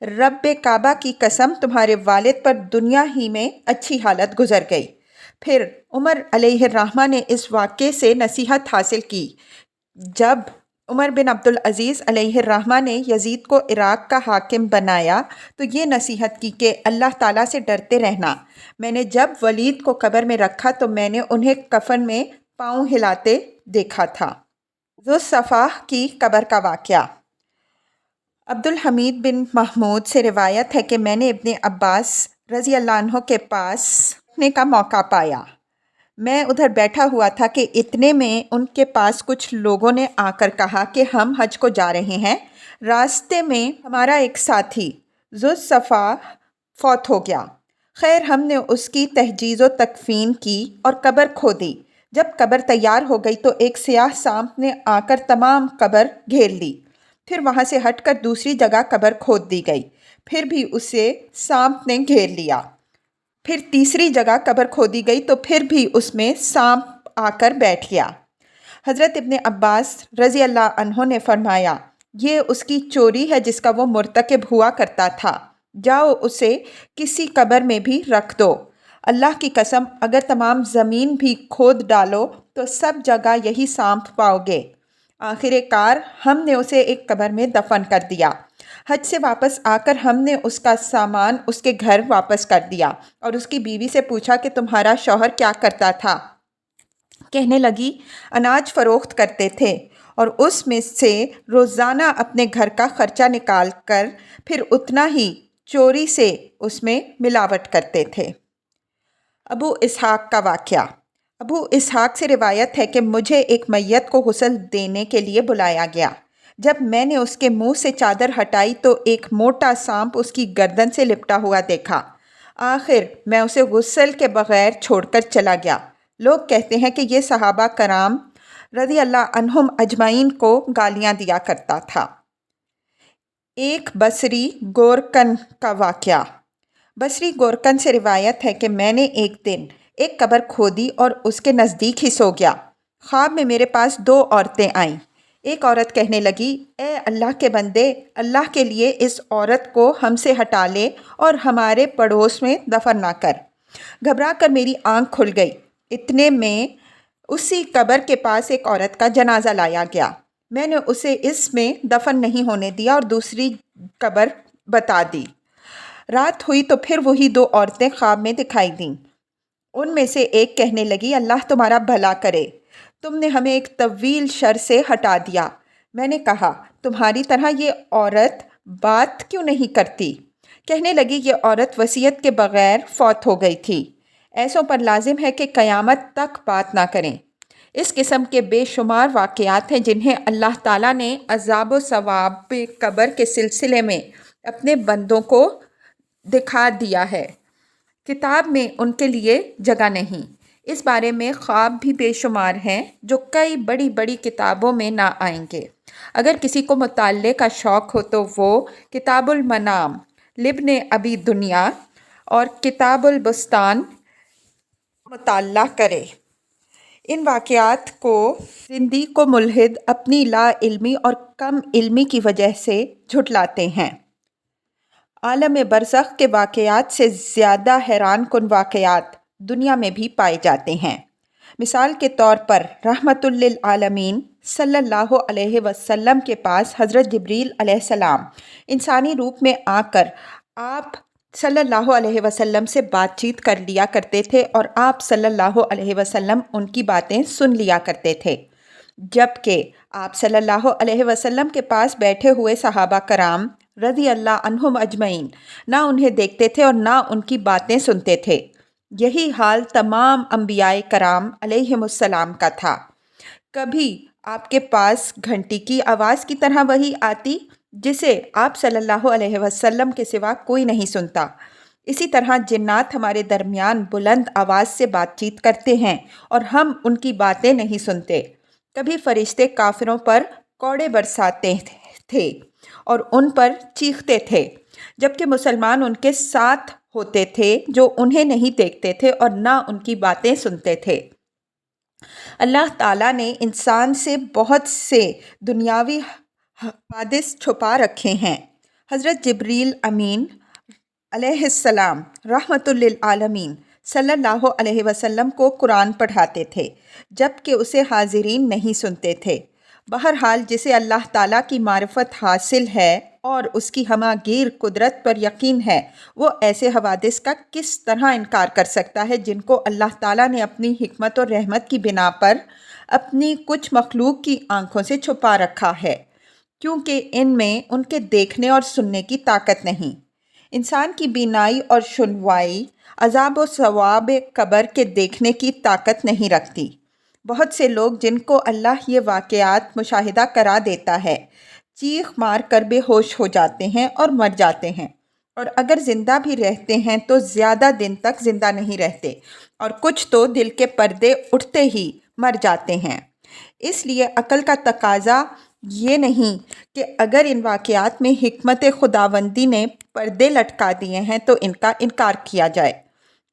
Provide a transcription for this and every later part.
رب کعبہ کی قسم تمہارے والد پر دنیا ہی میں اچھی حالت گزر گئی۔ پھر عمر علیہ الرحمہ نے اس واقعے سے نصیحت حاصل کی۔ جب عمر بن عبدالعزیز علیہ الرحمہ نے یزید کو عراق کا حاکم بنایا تو یہ نصیحت کی کہ اللہ تعالیٰ سے ڈرتے رہنا۔ میں نے جب ولید کو قبر میں رکھا تو میں نے انہیں کفن میں پاؤں ہلاتے دیکھا تھا۔ ذو الصفاح کی قبر کا واقعہ۔ عبدالحمید بن محمود سے روایت ہے کہ میں نے ابن عباس رضی اللہ عنہ کے پاس رکنے کا موقع پایا۔ میں ادھر بیٹھا ہوا تھا کہ اتنے میں ان کے پاس کچھ لوگوں نے آ کر کہا کہ ہم حج کو جا رہے ہیں۔ راستے میں ہمارا ایک ساتھی ذو الصفاح فوت ہو گیا۔ خیر ہم نے اس کی تہجیز و تکفین کی اور قبر کھودی۔ جب قبر تیار ہو گئی تو ایک سیاہ سانپ نے آ کر تمام قبر گھیر لی۔ پھر وہاں سے ہٹ کر دوسری جگہ قبر کھود دی گئی، پھر بھی اسے سانپ نے گھیر لیا۔ پھر تیسری جگہ قبر کھودی گئی تو پھر بھی اس میں سانپ آ کر بیٹھ گیا۔ حضرت ابن عباس رضی اللہ عنہ نے فرمایا، یہ اس کی چوری ہے جس کا وہ مرتکب ہوا کرتا تھا، جاؤ اسے کسی قبر میں بھی رکھ دو۔ اللہ کی قسم اگر تمام زمین بھی کھود ڈالو تو سب جگہ یہی سانپ پاؤ گے۔ آخر کار ہم نے اسے ایک قبر میں دفن کر دیا۔ حج سے واپس آ کر ہم نے اس کا سامان اس کے گھر واپس کر دیا اور اس کی بیوی سے پوچھا کہ تمہارا شوہر کیا کرتا تھا؟ کہنے لگی اناج فروخت کرتے تھے اور اس میں سے روزانہ اپنے گھر کا خرچہ نکال کر پھر اتنا ہی چوری سے اس میں ملاوٹ کرتے تھے۔ ابو اسحاق کا واقعہ۔ ابو اسحاق سے روایت ہے کہ مجھے ایک میت کو غسل دینے کے لیے بلایا گیا۔ جب میں نے اس کے منہ سے چادر ہٹائی تو ایک موٹا سانپ اس کی گردن سے لپٹا ہوا دیکھا۔ آخر میں اسے غسل کے بغیر چھوڑ کر چلا گیا۔ لوگ کہتے ہیں کہ یہ صحابہ کرام رضی اللہ عنہم اجمعین کو گالیاں دیا کرتا تھا۔ ایک بصری گورکن کا واقعہ۔ بصری گورکن سے روایت ہے کہ میں نے ایک دن ایک قبر کھودی اور اس کے نزدیک ہی سو گیا۔ خواب میں میرے پاس دو عورتیں آئیں۔ ایک عورت کہنے لگی، اے اللہ کے بندے، اللہ کے لیے اس عورت کو ہم سے ہٹا لے اور ہمارے پڑوس میں دفن نہ کر۔ گھبرا کر میری آنکھ کھل گئی۔ اتنے میں اسی قبر کے پاس ایک عورت کا جنازہ لایا گیا۔ میں نے اسے اس میں دفن نہیں ہونے دیا اور دوسری قبر بتا دی۔ رات ہوئی تو پھر وہی دو عورتیں خواب میں دکھائی دیں۔ ان میں سے ایک کہنے لگی، اللہ تمہارا بھلا کرے، تم نے ہمیں ایک طویل شر سے ہٹا دیا۔ میں نے کہا، تمہاری طرح یہ عورت بات کیوں نہیں کرتی؟ کہنے لگی، یہ عورت وصیت کے بغیر فوت ہو گئی تھی۔ ایسوں پر لازم ہے کہ قیامت تک بات نہ کریں۔ اس قسم کے بے شمار واقعات ہیں جنہیں اللہ تعالیٰ نے عذاب و ثواب قبر کے سلسلے میں اپنے بندوں کو دکھا دیا ہے۔ کتاب میں ان کے لیے جگہ نہیں۔ اس بارے میں خواب بھی بے شمار ہیں جو کئی بڑی بڑی کتابوں میں نہ آئیں گے۔ اگر کسی کو مطالعے کا شوق ہو تو وہ کتاب المنام لابن ابی دنیا اور کتاب البستان مطالعہ کرے۔ ان واقعات کو زندیق و ملحد اپنی لا علمی اور کم علمی کی وجہ سے جھٹلاتے ہیں۔ عالم برزخ کے واقعات سے زیادہ حیران کن واقعات دنیا میں بھی پائے جاتے ہیں۔ مثال کے طور پر رحمت للعالمین صلی اللہ علیہ وسلم کے پاس حضرت جبریل علیہ السلام انسانی روپ میں آ کر آپ صلی اللہ علیہ وسلم سے بات چیت کر لیا کرتے تھے اور آپ صلی اللہ علیہ وسلم ان کی باتیں سن لیا کرتے تھے، جبکہ آپ صلی اللہ علیہ وسلم کے پاس بیٹھے ہوئے صحابہ کرام رضی اللہ عنہم اجمعین نہ انہیں دیکھتے تھے اور نہ ان کی باتیں سنتے تھے۔ یہی حال تمام انبیاء کرام علیہم السلام کا تھا۔ کبھی آپ کے پاس گھنٹی کی آواز کی طرح وحی آتی جسے آپ صلی اللہ علیہ وسلم کے سوا کوئی نہیں سنتا۔ اسی طرح جنات ہمارے درمیان بلند آواز سے بات چیت کرتے ہیں اور ہم ان کی باتیں نہیں سنتے۔ کبھی فرشتے کافروں پر کوڑے برساتے تھے اور ان پر چیختے تھے، جبکہ مسلمان ان کے ساتھ ہوتے تھے جو انہیں نہیں دیکھتے تھے اور نہ ان کی باتیں سنتے تھے۔ اللہ تعالیٰ نے انسان سے بہت سے دنیاوی حوادث چھپا رکھے ہیں۔ حضرت جبریل امین علیہ السلام رحمۃ للعالمین صلی اللہ علیہ وسلم کو قرآن پڑھاتے تھے جب کہ اسے حاضرین نہیں سنتے تھے۔ بہرحال جسے اللہ تعالیٰ کی معرفت حاصل ہے اور اس کی ہماگیر قدرت پر یقین ہے، وہ ایسے حوادث کا کس طرح انکار کر سکتا ہے جن کو اللہ تعالیٰ نے اپنی حکمت اور رحمت کی بنا پر اپنی کچھ مخلوق کی آنکھوں سے چھپا رکھا ہے، کیونکہ ان میں ان کے دیکھنے اور سننے کی طاقت نہیں۔ انسان کی بینائی اور سنوائی عذاب و ثواب قبر کے دیکھنے کی طاقت نہیں رکھتی۔ بہت سے لوگ جن کو اللہ یہ واقعات مشاہدہ کرا دیتا ہے، چیخ مار کر بے ہوش ہو جاتے ہیں اور مر جاتے ہیں، اور اگر زندہ بھی رہتے ہیں تو زیادہ دن تک زندہ نہیں رہتے، اور کچھ تو دل کے پردے اٹھتے ہی مر جاتے ہیں۔ اس لیے عقل کا تقاضا یہ نہیں کہ اگر ان واقعات میں حکمت خداوندی نے پردے لٹکا دیے ہیں تو ان کا انکار کیا جائے۔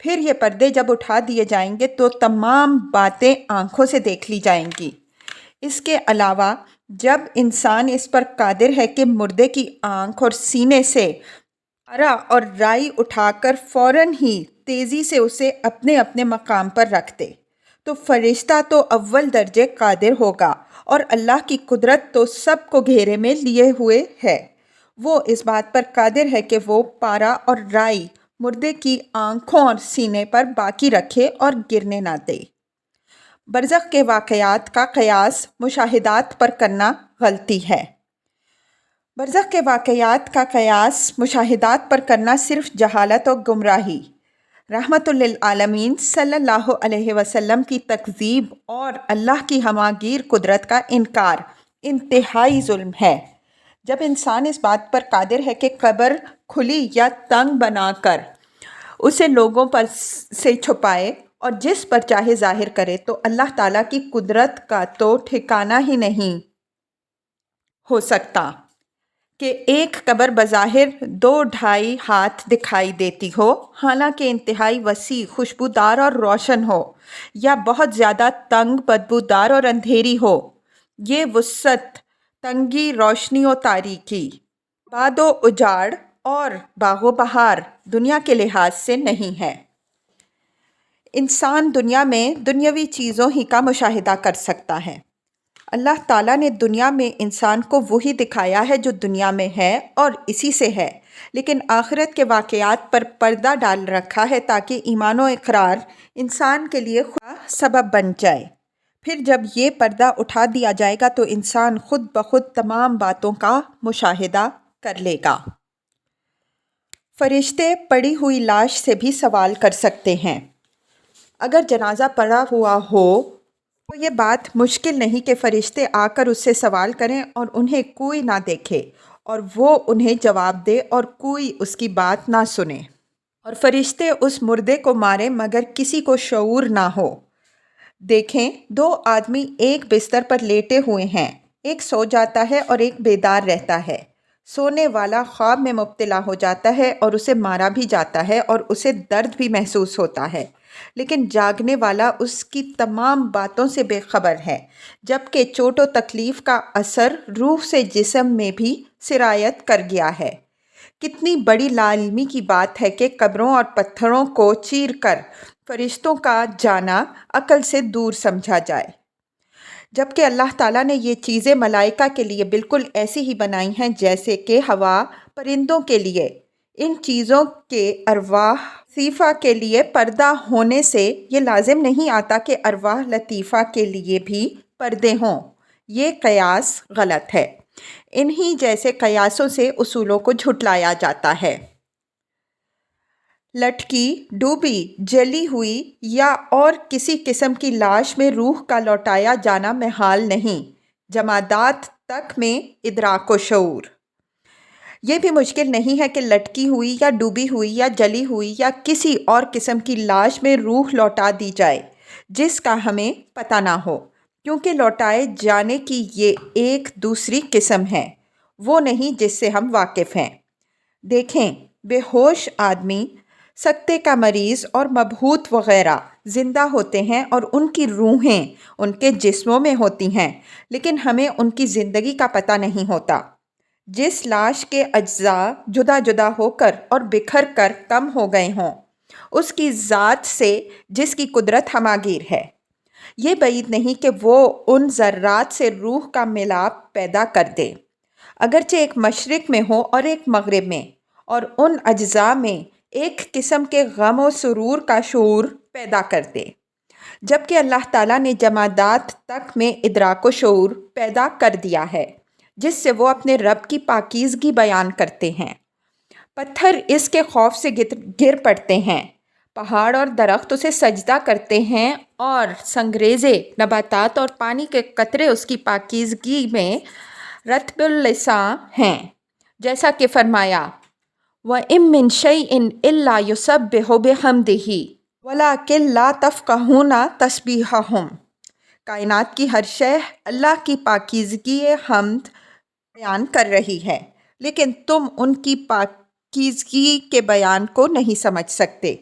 پھر یہ پردے جب اٹھا دیے جائیں گے تو تمام باتیں آنکھوں سے دیکھ لی جائیں گی۔ اس کے علاوہ جب انسان اس پر قادر ہے کہ مردے کی آنکھ اور سینے سے ارا اور رائی اٹھا کر فوراً ہی تیزی سے اسے اپنے اپنے مقام پر رکھ دے، تو فرشتہ تو اول درجے قادر ہوگا، اور اللہ کی قدرت تو سب کو گھیرے میں لیے ہوئے ہے۔ وہ اس بات پر قادر ہے کہ وہ پارا اور رائی مردے کی آنکھوں اور سینے پر باقی رکھے اور گرنے نہ دے۔ برزخ کے واقعات کا قیاس مشاہدات پر کرنا غلطی ہے۔ برزخ کے واقعات کا قیاس مشاہدات پر کرنا صرف جہالت اور گمراہی، رحمت للعالمین صلی اللہ علیہ وسلم کی تکذیب اور اللہ کی ہماگیر قدرت کا انکار انتہائی ظلم ہے۔ جب انسان اس بات پر قادر ہے کہ قبر کھلی یا تنگ بنا کر اسے لوگوں پر سے چھپائے اور جس پر چاہے ظاہر کرے، تو اللہ تعالیٰ کی قدرت کا تو ٹھکانہ ہی نہیں ہو سکتا کہ ایک قبر بظاہر 2-2.5 ہاتھ دکھائی دیتی ہو، حالانکہ انتہائی وسیع، خوشبودار اور روشن ہو، یا بہت زیادہ تنگ، بدبودار اور اندھیری ہو۔ یہ وسعت، تنگی، روشنی و تاریکی، آباد و اجاڑ اور باغ و بہار دنیا کے لحاظ سے نہیں ہے۔ انسان دنیا میں دنیاوی چیزوں ہی کا مشاہدہ کر سکتا ہے۔ اللہ تعالیٰ نے دنیا میں انسان کو وہی دکھایا ہے جو دنیا میں ہے اور اسی سے ہے، لیکن آخرت کے واقعات پر پردہ ڈال رکھا ہے تاکہ ایمان و اقرار انسان کے لیے خدا سبب بن جائے۔ پھر جب یہ پردہ اٹھا دیا جائے گا تو انسان خود بخود تمام باتوں کا مشاہدہ کر لے گا۔ فرشتے پڑی ہوئی لاش سے بھی سوال کر سکتے ہیں۔ اگر جنازہ پڑا ہوا ہو تو یہ بات مشکل نہیں کہ فرشتے آ کر اس سے سوال کریں اور انہیں کوئی نہ دیکھے اور وہ انہیں جواب دے اور کوئی اس کی بات نہ سنے، اور فرشتے اس مردے کو ماریں مگر کسی کو شعور نہ ہو۔ دیکھیں، 2 آدمی ایک بستر پر لیٹے ہوئے ہیں، ایک سو جاتا ہے اور ایک بیدار رہتا ہے۔ سونے والا خواب میں مبتلا ہو جاتا ہے اور اسے مارا بھی جاتا ہے اور اسے درد بھی محسوس ہوتا ہے، لیکن جاگنے والا اس کی تمام باتوں سے بے خبر ہے، جبکہ چوٹ و تکلیف کا اثر روح سے جسم میں بھی سرایت کر گیا ہے۔ کتنی بڑی لاعلمی کی بات ہے کہ قبروں اور پتھروں کو چیر کر فرشتوں کا جانا عقل سے دور سمجھا جائے، جبکہ اللہ تعالیٰ نے یہ چیزیں ملائکہ کے لیے بالکل ایسی ہی بنائی ہیں جیسے کہ ہوا پرندوں کے لیے۔ ان چیزوں کے ارواح لطیفہ کے لیے پردہ ہونے سے یہ لازم نہیں آتا کہ ارواح لطیفہ کے لیے بھی پردے ہوں۔ یہ قیاس غلط ہے۔ انہی جیسے قیاسوں سے اصولوں کو جھٹلایا جاتا ہے۔ لٹکی، ڈوبی، جلی ہوئی یا اور کسی قسم کی لاش میں روح کا لوٹایا جانا محال نہیں۔ جمادات تک میں ادراک و شعور۔ یہ بھی مشکل نہیں ہے کہ لٹکی ہوئی یا ڈوبی ہوئی یا جلی ہوئی یا کسی اور قسم کی لاش میں روح لوٹا دی جائے جس کا ہمیں پتہ نہ ہو، کیونکہ لوٹائے جانے کی یہ ایک دوسری قسم ہے، وہ نہیں جس سے ہم واقف ہیں۔ دیکھیں، بے ہوش آدمی، سکتے کا مریض اور مبہوت وغیرہ زندہ ہوتے ہیں اور ان کی روحیں ان کے جسموں میں ہوتی ہیں، لیکن ہمیں ان کی زندگی کا پتہ نہیں ہوتا۔ جس لاش کے اجزاء جدا جدا ہو کر اور بکھر کر کم ہو گئے ہوں، اس کی ذات سے جس کی قدرت ہماگیر ہے۔ یہ بعید نہیں کہ وہ ان ذرات سے روح کا ملاپ پیدا کر دے، اگرچہ ایک مشرق میں ہو اور ایک مغرب میں، اور ان اجزاء میں ایک قسم کے غم و سرور کا شعور پیدا کر دے، جبکہ اللہ تعالیٰ نے جمادات تک میں ادراک و شعور پیدا کر دیا ہے جس سے وہ اپنے رب کی پاکیزگی بیان کرتے ہیں۔ پتھر اس کے خوف سے گر پڑتے ہیں، پہاڑ اور درخت اسے سجدہ کرتے ہیں، اور سنگریزے نباتات اور پانی کے قطرے اس کی پاکیزگی میں رطب اللساں ہیں، جیسا کہ فرمایا وَإِن مِّن شَيْءٍ إِلَّا يُسَبِّحُ بِحَمْدِهِ وَلَٰكِن لَّا تَفْقَهُونَ تَسْبِيحَهُمْ۔ کائنات کی ہر شے اللہ کی پاکیزگی حمد بیان کر رہی ہے، لیکن تم ان کی پاکیزگی کے بیان کو نہیں سمجھ سکتے۔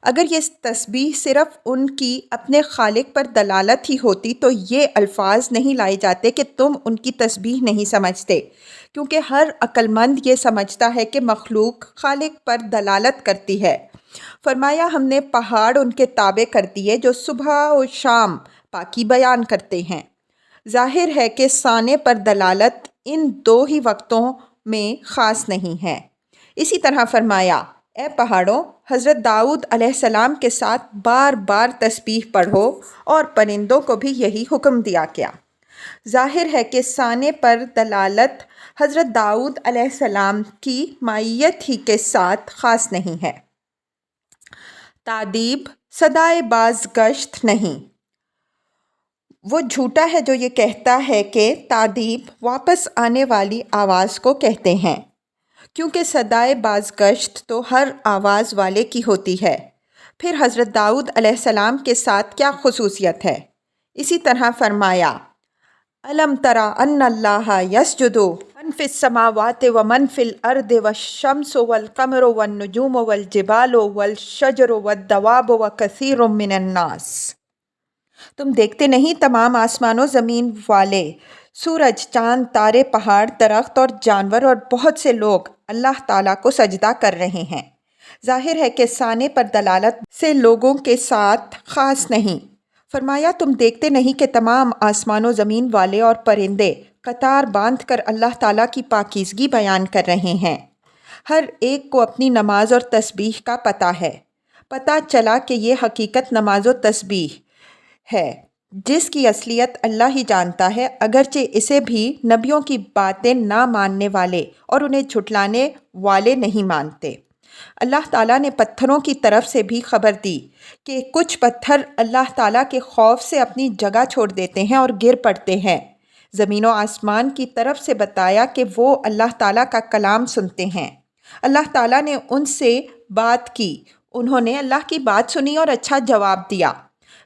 اگر یہ تسبیح صرف ان کی اپنے خالق پر دلالت ہی ہوتی تو یہ الفاظ نہیں لائے جاتے کہ تم ان کی تسبیح نہیں سمجھتے، کیونکہ ہر عقل مند یہ سمجھتا ہے کہ مخلوق خالق پر دلالت کرتی ہے۔ فرمایا ہم نے پہاڑ ان کے تابع کر دیے جو صبح و شام پاکی بیان کرتے ہیں۔ ظاہر ہے کہ سانے پر دلالت ان دو ہی وقتوں میں خاص نہیں ہے۔ اسی طرح فرمایا اے پہاڑوں، حضرت داؤد علیہ السلام کے ساتھ بار بار تسبیح پڑھو، اور پرندوں کو بھی یہی حکم دیا گیا۔ ظاہر ہے کہ سانے پر دلالت حضرت داؤد علیہ السلام کی معیت ہی کے ساتھ خاص نہیں ہے۔ تادیب صدائے بازگشت نہیں۔ وہ جھوٹا ہے جو یہ کہتا ہے کہ تادیب واپس آنے والی آواز کو کہتے ہیں، کیونکہ صدائے بازگشت تو ہر آواز والے کی ہوتی ہے۔ پھر حضرت داؤد علیہ السلام کے ساتھ کیا خصوصیت ہے؟ اسی طرح فرمایا أَلَمْ تَرَ أَنَّ اللَّهَ يَسْجُدُ مَنْ فِي السَّمَاوَاتِ وَمَنْ فِي الْأَرْضِ وَالشَّمْسُ وَالْقَمَرُ وَالنُّجُومُ وَالْجِبَالُ وَالشَّجَرُ وَالدَّوَابُ وَكَثِيرٌ مِّنَ النَّاسِ۔ تم دیکھتے نہیں تمام آسمان و زمین والے، سورج، چاند، تارے، پہاڑ، درخت اور جانور اور بہت سے لوگ اللہ تعالیٰ کو سجدہ کر رہے ہیں۔ ظاہر ہے کہ سانے پر دلالت سے لوگوں کے ساتھ خاص نہیں۔ فرمایا تم دیکھتے نہیں کہ تمام آسمان و زمین والے اور پرندے قطار باندھ کر اللہ تعالیٰ کی پاکیزگی بیان کر رہے ہیں۔ ہر ایک کو اپنی نماز اور تسبیح کا پتہ ہے۔ پتہ چلا کہ یہ حقیقت نماز و تسبیح ہے جس کی اصلیت اللہ ہی جانتا ہے، اگرچہ اسے بھی نبیوں کی باتیں نہ ماننے والے اور انہیں جھٹلانے والے نہیں مانتے۔ اللہ تعالیٰ نے پتھروں کی طرف سے بھی خبر دی کہ کچھ پتھر اللہ تعالیٰ کے خوف سے اپنی جگہ چھوڑ دیتے ہیں اور گر پڑتے ہیں۔ زمین و آسمان کی طرف سے بتایا کہ وہ اللہ تعالیٰ کا کلام سنتے ہیں۔ اللہ تعالیٰ نے ان سے بات کی، انہوں نے اللہ کی بات سنی اور اچھا جواب دیا۔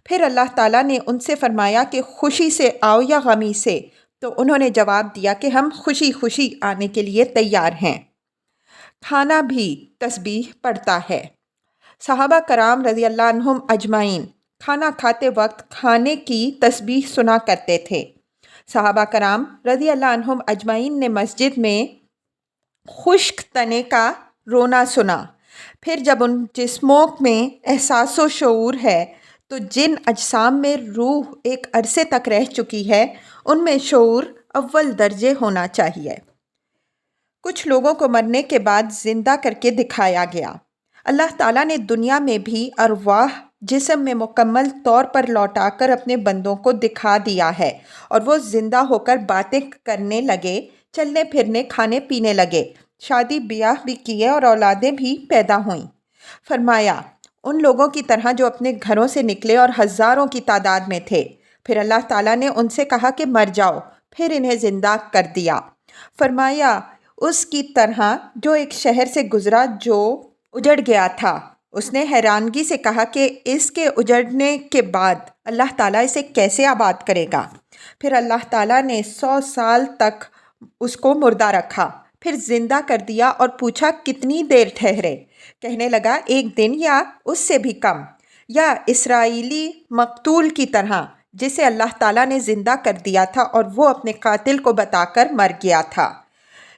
پھر اللہ تعالیٰ نے ان سے فرمایا کہ خوشی سے آؤ یا غمی سے، تو انہوں نے جواب دیا کہ ہم خوشی خوشی آنے کے لیے تیار ہیں۔ کھانا بھی تسبیح پڑھتا ہے۔ صحابہ کرام رضی اللہ عنہم اجمعین کھانا کھاتے وقت کھانے کی تسبیح سنا کرتے تھے۔ صحابہ کرام رضی اللہ عنہم اجمعین نے مسجد میں خشک تنے کا رونا سنا۔ پھر جب ان جسموں میں احساس و شعور ہے تو جن اجسام میں روح ایک عرصے تک رہ چکی ہے ان میں شعور اول درجے ہونا چاہیے۔ کچھ لوگوں کو مرنے کے بعد زندہ کر کے دکھایا گیا۔ اللہ تعالیٰ نے دنیا میں بھی ارواح جسم میں مکمل طور پر لوٹا کر اپنے بندوں کو دکھا دیا ہے، اور وہ زندہ ہو کر باتیں کرنے لگے، چلنے پھرنے، کھانے پینے لگے، شادی بیاہ بھی کیے اور اولادیں بھی پیدا ہوئیں۔ فرمایا ان لوگوں کی طرح جو اپنے گھروں سے نکلے اور ہزاروں کی تعداد میں تھے، پھر اللہ تعالیٰ نے ان سے کہا کہ مر جاؤ، پھر انہیں زندہ کر دیا۔ فرمایا اس کی طرح جو ایک شہر سے گزرا جو اجڑ گیا تھا، اس نے حیرانگی سے کہا کہ اس کے اجڑنے کے بعد اللہ تعالیٰ اسے کیسے آباد کرے گا؟ پھر اللہ تعالیٰ نے 100 سال تک اس کو مردہ رکھا، پھر زندہ کر دیا اور پوچھا کتنی دیر ٹھہرے؟ کہنے لگا 1 دن یا اس سے بھی کم، یا اسرائیلی مقتول کی طرح جسے اللہ تعالیٰ نے زندہ کر دیا تھا اور وہ اپنے قاتل کو بتا کر مر گیا تھا۔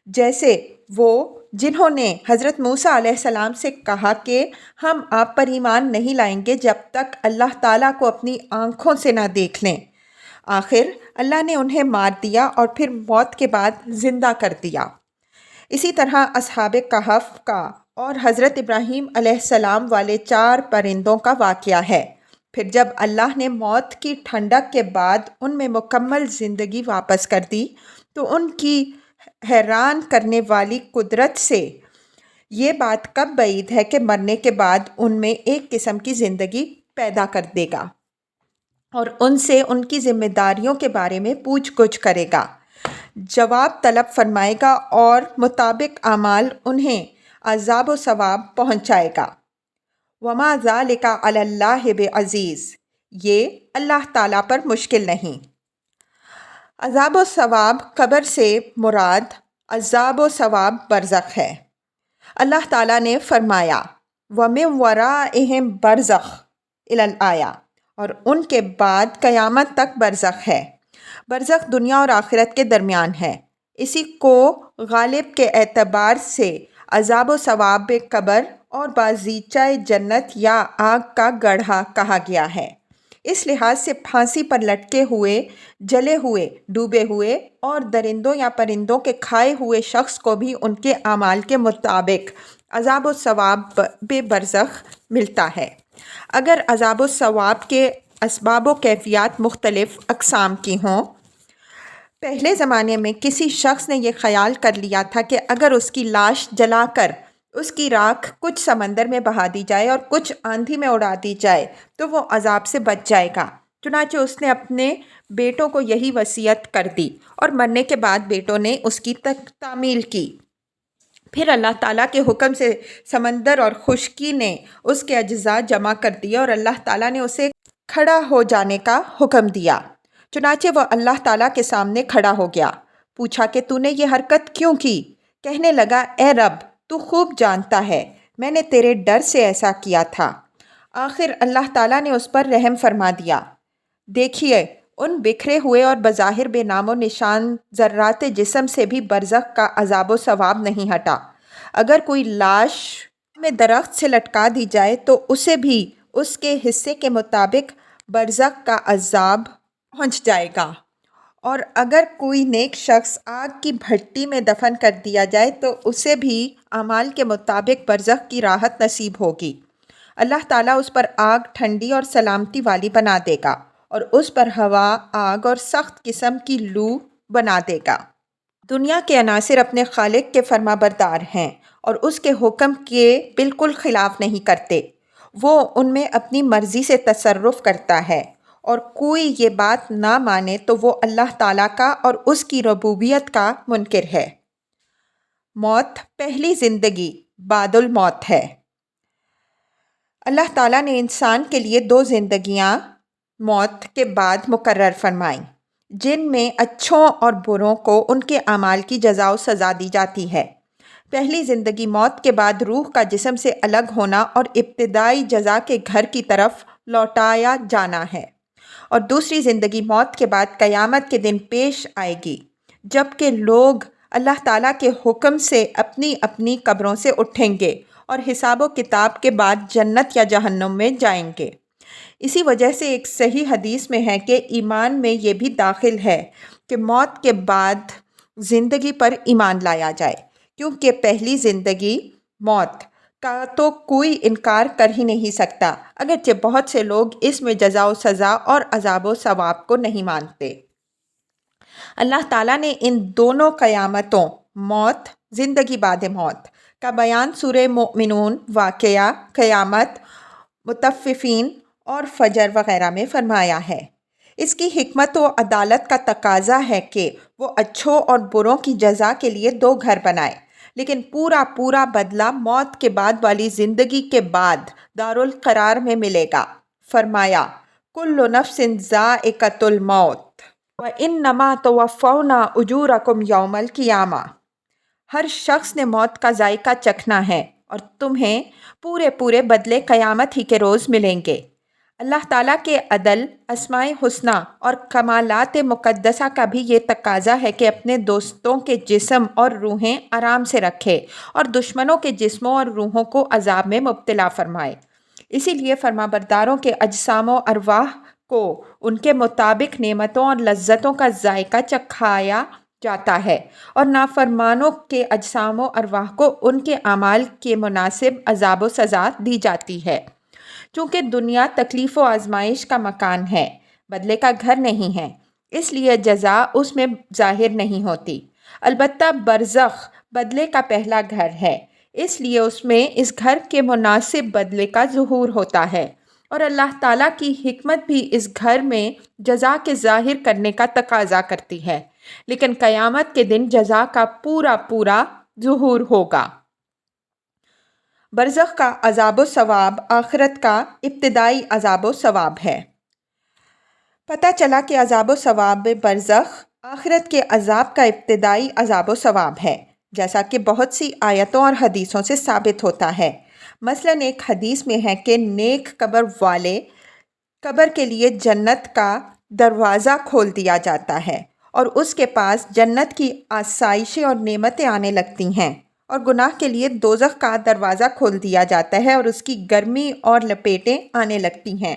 جیسے وہ جنہوں نے حضرت موسیٰ علیہ السلام سے کہا کہ ہم آپ پر ایمان نہیں لائیں گے جب تک اللہ تعالیٰ کو اپنی آنکھوں سے نہ دیکھ لیں۔ آخر اللہ نے انہیں مار دیا اور پھر موت کے بعد زندہ کر دیا۔ اسی طرح اصحاب کہف کا اور حضرت ابراہیم علیہ السلام والے 4 پرندوں کا واقعہ ہے۔ پھر جب اللہ نے موت کی ٹھنڈک کے بعد ان میں مکمل زندگی واپس کر دی تو ان کی حیران کرنے والی قدرت سے یہ بات کب بعید ہے کہ مرنے کے بعد ان میں ایک قسم کی زندگی پیدا کر دے گا اور ان سے ان کی ذمہ داریوں کے بارے میں پوچھ گچھ کرے گا، جواب طلب فرمائے گا اور مطابق اعمال انہیں عذاب و ثواب پہنچائے گا۔ وما ذالک علی اللہ بعزیز، یہ اللہ تعالیٰ پر مشکل نہیں۔ عذاب و ثواب قبر سے مراد عذاب و ثواب برزخ ہے۔ اللہ تعالیٰ نے فرمایا وَمِن وَرَائِهِمْ بَرْزَخٌ إِلَى الْآیَہ، اور ان کے بعد قیامت تک برزخ ہے۔ برزخ دنیا اور آخرت کے درمیان ہے۔ اسی کو غالب کے اعتبار سے عذاب و ثواب قبر اور بازیچہ جنت یا آگ کا گڑھا کہا گیا ہے۔ اس لحاظ سے پھانسی پر لٹکے ہوئے، جلے ہوئے، ڈوبے ہوئے اور درندوں یا پرندوں کے کھائے ہوئے شخص کو بھی ان کے اعمال کے مطابق عذاب و ثواب بے برزخ ملتا ہے۔ اگر عذاب و ثواب کے اسباب و کیفیات مختلف اقسام کی ہوں۔ پہلے زمانے میں کسی شخص نے یہ خیال کر لیا تھا کہ اگر اس کی لاش جلا کر اس کی راکھ کچھ سمندر میں بہا دی جائے اور کچھ آندھی میں اڑا دی جائے تو وہ عذاب سے بچ جائے گا۔ چنانچہ اس نے اپنے بیٹوں کو یہی وصیت کر دی اور مرنے کے بعد بیٹوں نے اس کی تعمیل کی۔ پھر اللہ تعالیٰ کے حکم سے سمندر اور خشکی نے اس کے اجزاء جمع کر دیے اور اللہ تعالیٰ نے اسے کھڑا ہو جانے کا حکم دیا۔ چنانچہ وہ اللہ تعالیٰ کے سامنے کھڑا ہو گیا۔ پوچھا کہ تو نے یہ حرکت کیوں کی؟ کہنے لگا اے رب، تو خوب جانتا ہے میں نے تیرے ڈر سے ایسا کیا تھا۔ آخر اللہ تعالیٰ نے اس پر رحم فرما دیا۔ دیکھیے، ان بکھرے ہوئے اور بظاہر بے نام و نشان ذرات جسم سے بھی برزخ کا عذاب و ثواب نہیں ہٹا۔ اگر کوئی لاش میں درخت سے لٹکا دی جائے تو اسے بھی اس کے حصے کے مطابق برزخ کا عذاب پہنچ جائے گا، اور اگر کوئی نیک شخص آگ کی بھٹی میں دفن کر دیا جائے تو اسے بھی اعمال کے مطابق برزخ کی راحت نصیب ہوگی۔ اللہ تعالیٰ اس پر آگ ٹھنڈی اور سلامتی والی بنا دے گا اور اس پر ہوا، آگ اور سخت قسم کی لو بنا دے گا۔ دنیا کے عناصر اپنے خالق کے فرما بردار ہیں اور اس کے حکم کے بالکل خلاف نہیں کرتے۔ وہ ان میں اپنی مرضی سے تصرف کرتا ہے، اور کوئی یہ بات نہ مانے تو وہ اللہ تعالیٰ کا اور اس کی ربوبیت کا منکر ہے۔ موت پہلی زندگی بعد الموت ہے۔ اللہ تعالیٰ نے انسان کے لیے 2 زندگیاں موت کے بعد مقرر فرمائیں، جن میں اچھوں اور بروں کو ان کے اعمال کی جزا و سزا دی جاتی ہے۔ پہلی زندگی موت کے بعد روح کا جسم سے الگ ہونا اور ابتدائی جزا کے گھر کی طرف لوٹایا جانا ہے، اور دوسری زندگی موت کے بعد قیامت کے دن پیش آئے گی، جب کہ لوگ اللہ تعالیٰ کے حکم سے اپنی اپنی قبروں سے اٹھیں گے اور حساب و کتاب کے بعد جنت یا جہنم میں جائیں گے۔ اسی وجہ سے ایک صحیح حدیث میں ہے کہ ایمان میں یہ بھی داخل ہے کہ موت کے بعد زندگی پر ایمان لایا جائے، کیونکہ پہلی زندگی موت کا تو کوئی انکار کر ہی نہیں سکتا، اگرچہ بہت سے لوگ اس میں جزا و سزا اور عذاب و ثواب کو نہیں مانتے۔ اللہ تعالیٰ نے ان دونوں قیامتوں، موت، زندگی بعد موت، کا بیان سورہ مومنون، واقعہ، قیامت، مطففین اور فجر وغیرہ میں فرمایا ہے۔ اس کی حکمت و عدالت کا تقاضا ہے کہ وہ اچھوں اور بروں کی جزا کے لیے 2 گھر بنائے، لیکن پورا بدلہ موت کے بعد والی زندگی کے بعد دارالقرار میں ملے گا۔ فرمایا کل نفس ذائقۃ الموت وانما توفون اجورکم یوم القیامہ، ہر شخص نے موت کا ذائقہ چکھنا ہے اور تمہیں پورے بدلے قیامت ہی کے روز ملیں گے۔ اللہ تعالیٰ کے عدل، اسماء حسنہ اور کمالات مقدسہ کا بھی یہ تقاضا ہے کہ اپنے دوستوں کے جسم اور روحیں آرام سے رکھے اور دشمنوں کے جسموں اور روحوں کو عذاب میں مبتلا فرمائے۔ اسی لیے فرمانبرداروں کے اجسام و ارواح کو ان کے مطابق نعمتوں اور لذتوں کا ذائقہ چکھایا جاتا ہے، اور نافرمانوں کے اجسام و ارواح کو ان کے اعمال کے مناسب عذاب و سزا دی جاتی ہے۔ چونکہ دنیا تکلیف و آزمائش کا مکان ہے، بدلے کا گھر نہیں ہے، اس لیے جزا اس میں ظاہر نہیں ہوتی۔ البتہ برزخ بدلے کا پہلا گھر ہے، اس لیے اس میں اس گھر کے مناسب بدلے کا ظہور ہوتا ہے، اور اللہ تعالیٰ کی حکمت بھی اس گھر میں جزا کے ظاہر کرنے کا تقاضا کرتی ہے، لیکن قیامت کے دن جزا کا پورا ظہور ہوگا۔ برزخ کا عذاب و ثواب آخرت کا ابتدائی عذاب و ثواب ہے۔ پتہ چلا کہ عذاب و ثواب برزخ آخرت کے عذاب کا ابتدائی عذاب و ثواب ہے، جیسا کہ بہت سی آیتوں اور حدیثوں سے ثابت ہوتا ہے۔ مثلاً ایک حدیث میں ہے کہ نیک قبر والے قبر کے لیے جنت کا دروازہ کھول دیا جاتا ہے، اور اس کے پاس جنت کی آسائشیں اور نعمتیں آنے لگتی ہیں، اور گناہ کے لیے دوزخ کا دروازہ کھول دیا جاتا ہے اور اس کی گرمی اور لپیٹیں آنے لگتی ہیں۔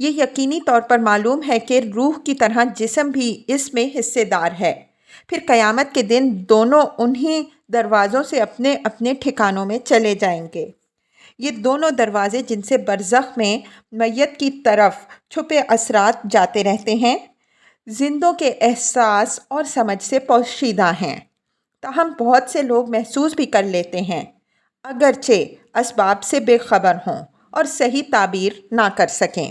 یہ یقینی طور پر معلوم ہے کہ روح کی طرح جسم بھی اس میں حصے دار ہے۔ پھر قیامت کے دن دونوں انہی دروازوں سے اپنے اپنے ٹھکانوں میں چلے جائیں گے۔ یہ دونوں دروازے جن سے برزخ میں میت کی طرف چھپے اثرات جاتے رہتے ہیں، زندوں کے احساس اور سمجھ سے پوشیدہ ہیں، تاہم بہت سے لوگ محسوس بھی کر لیتے ہیں، اگرچہ اسباب سے بے خبر ہوں اور صحیح تعبیر نہ کر سکیں۔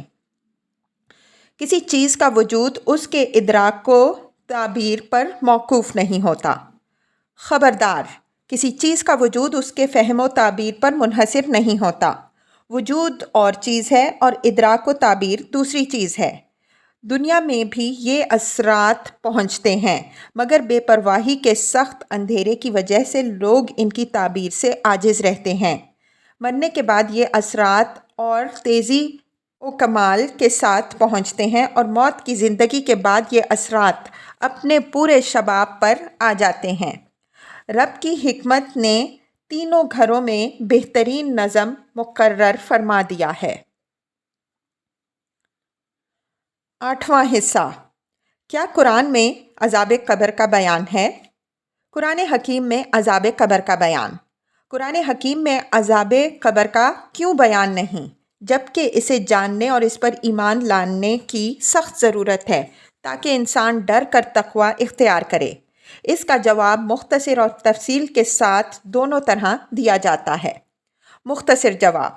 کسی چیز کا وجود اس کے ادراک و تعبیر پر موقوف نہیں ہوتا۔ خبردار، کسی چیز کا وجود اس کے فہم و تعبیر پر منحصر نہیں ہوتا۔ وجود اور چیز ہے اور ادراک و تعبیر دوسری چیز ہے۔ دنیا میں بھی یہ اثرات پہنچتے ہیں، مگر بے پرواہی کے سخت اندھیرے کی وجہ سے لوگ ان کی تعبیر سے عاجز رہتے ہیں۔ مرنے کے بعد یہ اثرات اور تیزی و کمال کے ساتھ پہنچتے ہیں، اور موت کی زندگی کے بعد یہ اثرات اپنے پورے شباب پر آ جاتے ہیں۔ رب کی حکمت نے تینوں گھروں میں بہترین نظم مقرر فرما دیا ہے۔ 8واں حصہ، کیا قرآن میں عذاب قبر کا بیان ہے؟ قرآن حکیم میں عذاب قبر کا بیان۔ قرآن حکیم میں عذاب قبر کا کیوں بیان نہیں، جبکہ اسے جاننے اور اس پر ایمان لانے کی سخت ضرورت ہے تاکہ انسان ڈر کر تقوی اختیار کرے؟ اس کا جواب مختصر اور تفصیل کے ساتھ دونوں طرح دیا جاتا ہے۔ مختصر جواب: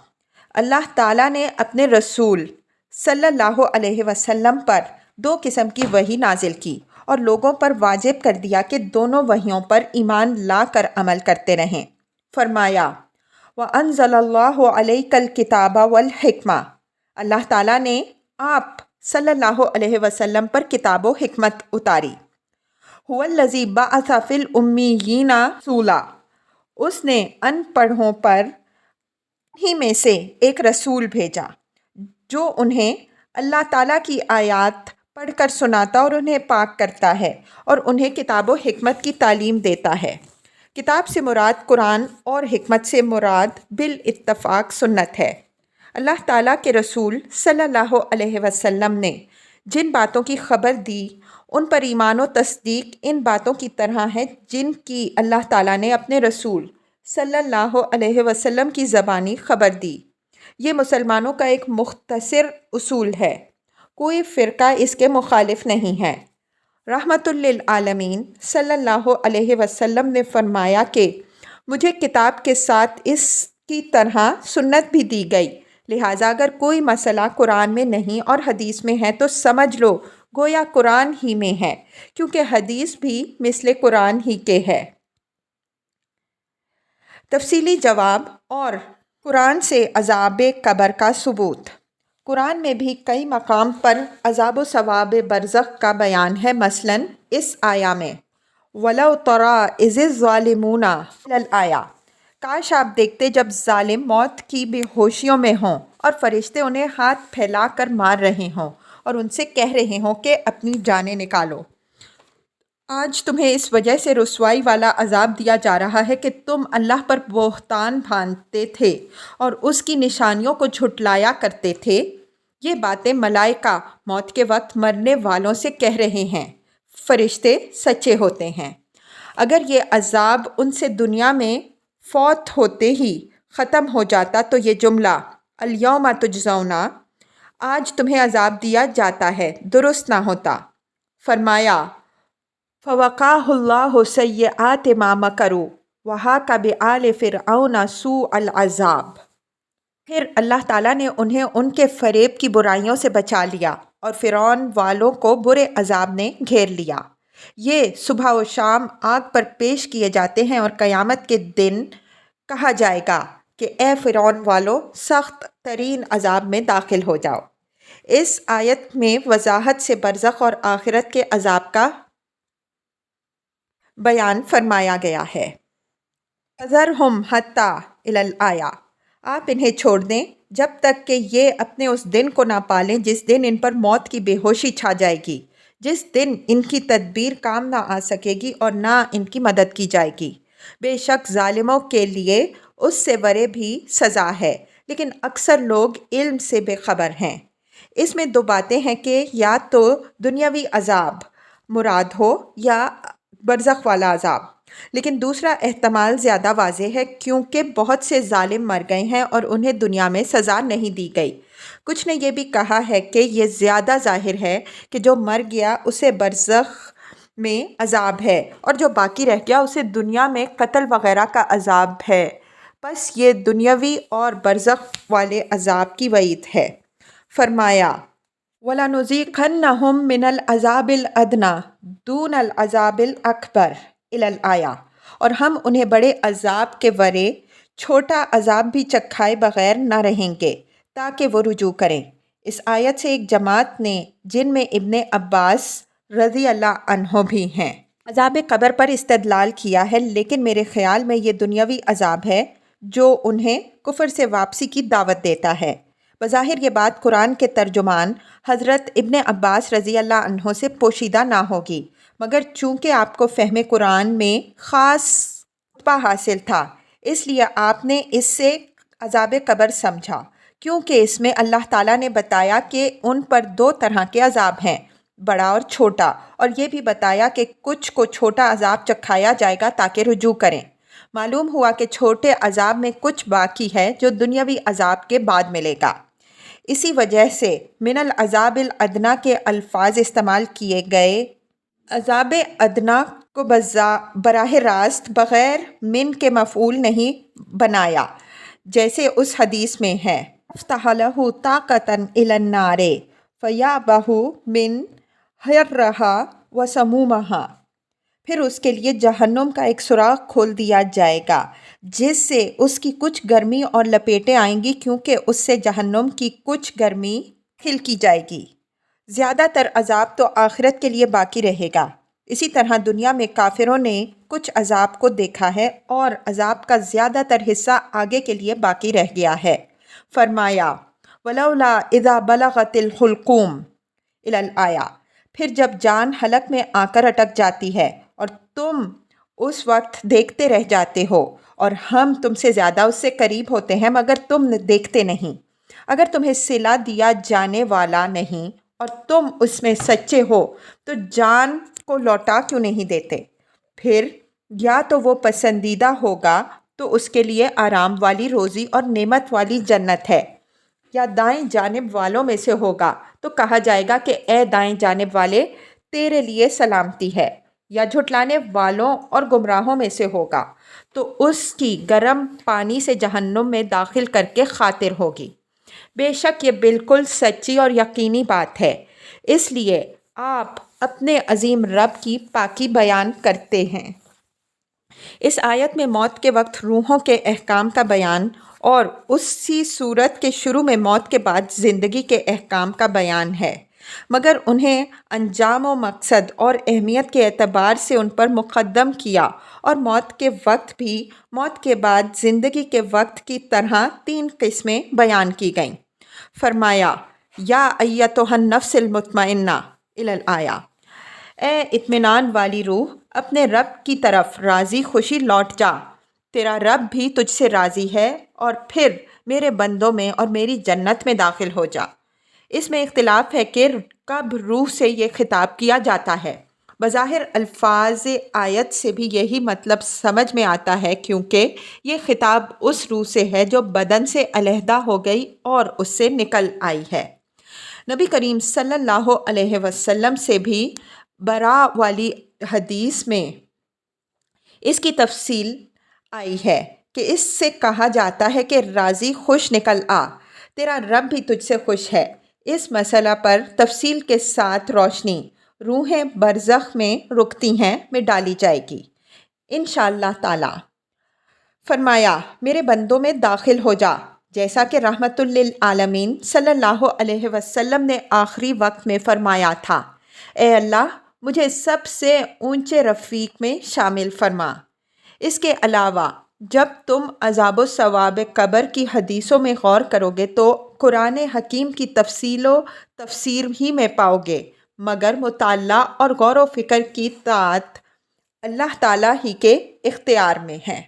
اللہ تعالیٰ نے اپنے رسول صلی اللہ علیہ وسلم پر 2 قسم کی وحی نازل کی اور لوگوں پر واجب کر دیا کہ دونوں وحیوں پر ایمان لا کر عمل کرتے رہیں۔ فرمایا، وَأَنزَلَ اللَّهُ عَلَيْكَ الْكِتَابَ وَالْحِكْمَةَ، اللہ تعالیٰ نے آپ صلی اللہ علیہ وسلم پر کتاب و حکمت اتاری۔ هُوَ الَّذِي بَعَثَ فِي الْأُمِّيِّينَ رَسُولًا، اس نے ان پڑھوں پر ہی میں سے ایک رسول بھیجا جو انہیں اللہ تعالیٰ کی آیات پڑھ کر سناتا اور انہیں پاک کرتا ہے اور انہیں کتاب و حکمت کی تعلیم دیتا ہے۔ کتاب سے مراد قرآن اور حکمت سے مراد بالاتفاق سنت ہے۔ اللہ تعالیٰ کے رسول صلی اللہ علیہ وسلم نے جن باتوں کی خبر دی ان پر ایمان و تصدیق ان باتوں کی طرح ہے جن کی اللہ تعالیٰ نے اپنے رسول صلی اللہ علیہ وسلم کی زبانی خبر دی۔ یہ مسلمانوں کا ایک مختصر اصول ہے، کوئی فرقہ اس کے مخالف نہیں ہے۔ رحمت للعالمین صلی اللہ علیہ وسلم نے فرمایا کہ مجھے کتاب کے ساتھ اس کی طرح سنت بھی دی گئی، لہٰذا اگر کوئی مسئلہ قرآن میں نہیں اور حدیث میں ہے تو سمجھ لو گویا قرآن ہی میں ہے، کیونکہ حدیث بھی مثل قرآن ہی کے ہے۔ تفصیلی جواب اور قرآن سے عذاب قبر کا ثبوت۔ قرآن میں بھی کئی مقام پر عذاب و ثواب برزخ کا بیان ہے، مثلاً اس آیہ میں وَلَوْ تَرَىٰ إِذِ الظَّالِمُونَ الآیہ، کاش آپ دیکھتے جب ظالم موت کی بے ہوشیوں میں ہوں، اور فرشتے انہیں ہاتھ پھیلا کر مار رہے ہوں اور ان سے کہہ رہے ہوں کہ اپنی جانیں نکالو۔ آج تمہیں اس وجہ سے رسوائی والا عذاب دیا جا رہا ہے کہ تم اللہ پر بہتان باندھتے تھے اور اس کی نشانیوں کو جھٹلایا کرتے تھے۔ یہ باتیں ملائکہ موت کے وقت مرنے والوں سے کہہ رہے ہیں۔ فرشتے سچے ہوتے ہیں۔ اگر یہ عذاب ان سے دنیا میں فوت ہوتے ہی ختم ہو جاتا تو یہ جملہ الیوم تجزون، آج تمہیں عذاب دیا جاتا ہے، درست نہ ہوتا۔ فرمایا فوقاہ اللہ سیئات ما مکروا وحاق بآل فرعون سوء العذاب، پھر اللہ تعالیٰ نے انہیں ان کے فریب کی برائیوں سے بچا لیا اور فرعون والوں کو برے عذاب نے گھیر لیا۔ یہ صبح و شام آگ پر پیش کیے جاتے ہیں اور قیامت کے دن کہا جائے گا کہ اے فرعون والو، سخت ترین عذاب میں داخل ہو جاؤ۔ اس آیت میں وضاحت سے برزخ اور آخرت کے عذاب کا بیان فرمایا گیا ہے۔ فَذَرْهُمْ حَتَّى إِلَى الْآیَةِ، آپ انہیں چھوڑ دیں جب تک کہ یہ اپنے اس دن کو نہ پالیں جس دن ان پر موت کی بے ہوشی چھا جائے گی، جس دن ان کی تدبیر کام نہ آ سکے گی اور نہ ان کی مدد کی جائے گی۔ بے شک ظالموں کے لیے اس سے ورے بھی سزا ہے، لیکن اکثر لوگ علم سے بے خبر ہیں۔ اس میں دو باتیں ہیں کہ یا تو دنیاوی عذاب مراد ہو یا برزخ والا عذاب، لیکن دوسرا احتمال زیادہ واضح ہے کیونکہ بہت سے ظالم مر گئے ہیں اور انہیں دنیا میں سزا نہیں دی گئی۔ کچھ نے یہ بھی کہا ہے کہ یہ زیادہ ظاہر ہے کہ جو مر گیا اسے برزخ میں عذاب ہے اور جو باقی رہ گیا اسے دنیا میں قتل وغیرہ کا عذاب ہے، بس یہ دنیاوی اور برزخ والے عذاب کی وعید ہے۔ فرمایا وَلَنُذِيقَنَّهُم مِّنَ الْعَذَابِ الْأَدْنَىٰ دُونَ الْعَذَابِ الْأَكْبَرِ إِلَى الْآیَةِ، اور ہم انہیں بڑے عذاب کے ورے چھوٹا عذاب بھی چکھائے بغیر نہ رہیں گے تاکہ وہ رجوع کریں۔ اس آیت سے ایک جماعت نے جن میں ابن عباس رضی اللہ عنہ بھی ہیں، عذاب قبر پر استدلال کیا ہے، لیکن میرے خیال میں یہ دنیاوی عذاب ہے جو انہیں کفر سے واپسی کی دعوت دیتا ہے۔ بظاہر یہ بات قرآن کے ترجمان حضرت ابن عباس رضی اللہ عنہ سے پوشیدہ نہ ہوگی، مگر چونکہ آپ کو فہم قرآن میں خاص رتبہ حاصل تھا اس لیے آپ نے اس سے عذاب قبر سمجھا، کیونکہ اس میں اللہ تعالیٰ نے بتایا کہ ان پر دو طرح کے عذاب ہیں، بڑا اور چھوٹا، اور یہ بھی بتایا کہ کچھ کو چھوٹا عذاب چکھایا جائے گا تاکہ رجوع کریں۔ معلوم ہوا کہ چھوٹے عذاب میں کچھ باقی ہے جو دنیاوی عذاب کے بعد ملے گا۔ اسی وجہ سے من العذاب الادنیٰ کے الفاظ استعمال کیے گئے۔ عذاب ادنیٰ کو براہ راست بغیر من کے مفعول نہیں بنایا، جیسے اس حدیث میں ہے افتح لہ طاقتاً الی النار فیابہ من حرہا وسمومہا، پھر اس کے لیے جہنم کا ایک سوراخ کھول دیا جائے گا جس سے اس کی کچھ گرمی اور لپیٹیں آئیں گی، کیونکہ اس سے جہنم کی کچھ گرمی کھل کی جائے گی۔ زیادہ تر عذاب تو آخرت کے لیے باقی رہے گا۔ اسی طرح دنیا میں کافروں نے کچھ عذاب کو دیکھا ہے اور عذاب کا زیادہ تر حصہ آگے کے لیے باقی رہ گیا ہے۔ فرمایا وَلَوْلَا إِذَا بَلَغَتِ الْحُلْقُومَ إِلَى الْآیَةِ، پھر جب جان حلق میں آ کر اٹک جاتی ہے اور تم اس وقت دیکھتے رہ جاتے ہو اور ہم تم سے زیادہ اس سے قریب ہوتے ہیں مگر تم دیکھتے نہیں۔ اگر تمہیں صلہ دیا جانے والا نہیں اور تم اس میں سچے ہو تو جان کو لوٹا کیوں نہیں دیتے؟ پھر یا تو وہ پسندیدہ ہوگا تو اس کے لیے آرام والی روزی اور نعمت والی جنت ہے، یا دائیں جانب والوں میں سے ہوگا تو کہا جائے گا کہ اے دائیں جانب والے تیرے لیے سلامتی ہے، یا جھٹلانے والوں اور گمراہوں میں سے ہوگا تو اس کی گرم پانی سے جہنم میں داخل کر کے خاطر ہوگی۔ بے شک یہ بالکل سچی اور یقینی بات ہے، اس لیے آپ اپنے عظیم رب کی پاکی بیان کرتے ہیں۔ اس آیت میں موت کے وقت روحوں کے احکام کا بیان اور اسی صورت کے شروع میں موت کے بعد زندگی کے احکام کا بیان ہے، مگر انہیں انجام و مقصد اور اہمیت کے اعتبار سے ان پر مقدم کیا، اور موت کے وقت بھی موت کے بعد زندگی کے وقت کی طرح تین قسمیں بیان کی گئیں۔ فرمایا یا ایتھا النفس المطمئنہ الآیہ، اے اطمینان والی روح، اپنے رب کی طرف راضی خوشی لوٹ جا، تیرا رب بھی تجھ سے راضی ہے، اور پھر میرے بندوں میں اور میری جنت میں داخل ہو جا۔ اس میں اختلاف ہے کہ کب روح سے یہ خطاب کیا جاتا ہے۔ بظاہر الفاظ آیت سے بھی یہی مطلب سمجھ میں آتا ہے، کیونکہ یہ خطاب اس روح سے ہے جو بدن سے علیحدہ ہو گئی اور اس سے نکل آئی ہے۔ نبی کریم صلی اللہ علیہ وسلم سے بھی برا والی حدیث میں اس کی تفصیل آئی ہے کہ اس سے کہا جاتا ہے کہ راضی خوش نکل آ، تیرا رب بھی تجھ سے خوش ہے۔ اس مسئلہ پر تفصیل کے ساتھ روشنی روحیں برزخ میں رکتی ہیں میں ڈالی جائے گی انشاءاللہ تعالی۔ فرمایا میرے بندوں میں داخل ہو جا، جیسا کہ رحمت للعالمین صلی اللہ علیہ وسلم نے آخری وقت میں فرمایا تھا، اے اللہ مجھے سب سے اونچے رفیق میں شامل فرما۔ اس کے علاوہ جب تم عذاب و ثواب قبر کی حدیثوں میں غور کرو گے تو قرآن حکیم کی تفصیل و تفسیر ہی میں پاؤ گے، مگر مطالعہ اور غور و فکر کی طاعت اللہ تعالیٰ ہی کے اختیار میں ہے۔